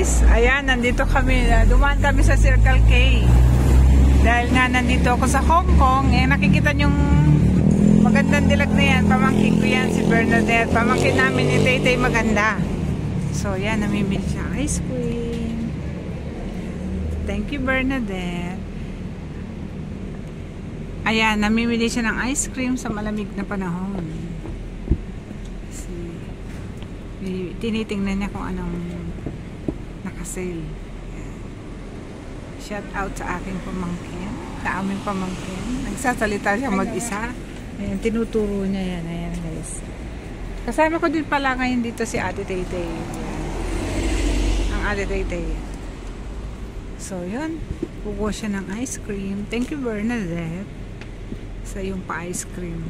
guys, ayan, nandito kami, dumaan kami sa Circle K. Dahil nga nandito ako sa Hong Kong, nakikita yung magandang dilag na yan. Pamangkin ko yan, si Bernadette. Pamangkin namin ni Tay maganda. So, yan, namimili siya ice cream. Thank you, Bernadette. Ayan, namimili siya ng ice cream sa malamig na panahon. Tinitingnan niya kung anong nakasale. Shout out sa aking pamangkin, sa aming pamangkin. Nagsasalita siya mag-isa. Ayan, tinuturo niya yan. Ayan guys. Kasama ko din pala ngayon dito si Ate Tay. Ang Ate Tay. So yun, kukuha siya ng ice cream. Thank you, Bernadette, sa yung pa-ice cream.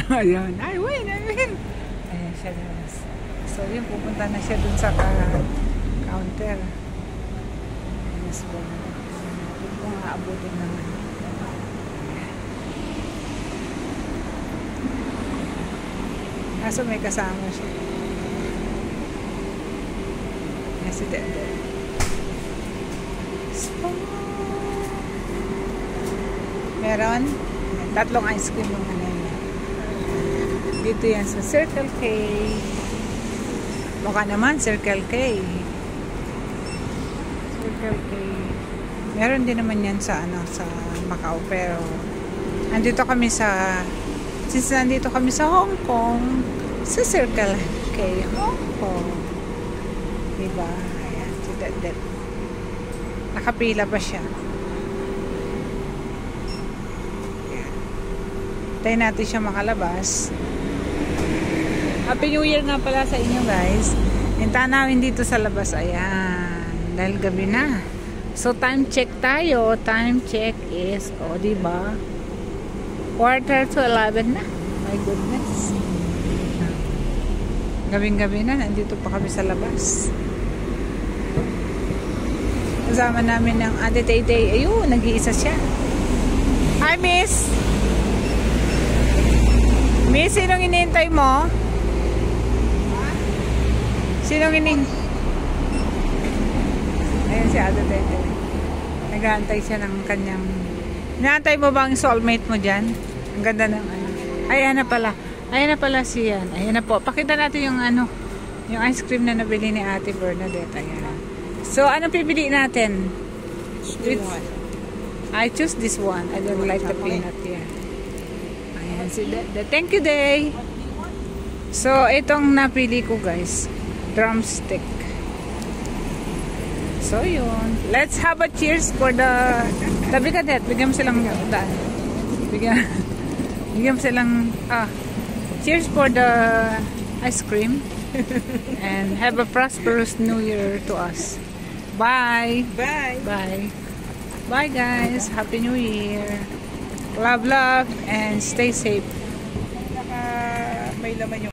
Ayan. Ay, win. Ayan siya guys. So yun, pupunta na siya dun sa counter. Yes, Bernadette. Kung aabutin naman. Kaso may kasama siya. Yes, si Dede. Meron? Tatlong ice cream yung ano. Dito yan sa Circle K. Baka naman Circle K. Circle K. Meron din naman yan sa sa Macau, pero nandito kami sa Hong Kong, sa Circle K Hong Kong. Diba? Ayan, si Dede. Nakapila pa siya. Ayan. Tayo natin siya makalabas. Happy New Year nga pala sa inyo guys. Hintahan namin dito sa labas. Ayan. Dahil gabi na. So time check tayo. Time check is, diba? 11:45 na. My goodness. Gabing-gabi na. Nandito pa kami sa labas. Kasama namin ng Ate Tay. Ayun, nag-iisa siya. Hi, Miss! Miss, sinong inihintay mo? Sinong Ayan si Ate Tete. Nag-aantay siya ng kanyang... Inaantay mo ba ang soulmate mo dyan? Ang ganda ng ano. Ayan na pala. Ayan na pala siya. Ayan na po. Pakita natin yung yung ice cream na nabili ni Ate Bernadette. Ayan. So, anong pipili natin? I choose this one. I don't like the peanut here. Ayan si Dede. Thank you, Day. So, itong napili ko guys. Drumstick. So yun. Let's have a cheers for the... Tabi ka, Det. Bigyan mo silang daan. Bigyan mo silang... cheers for the ice cream. And have a prosperous New Year to us. Bye. Bye. Bye. Bye guys. Happy New Year. Love, and stay safe. May laman yung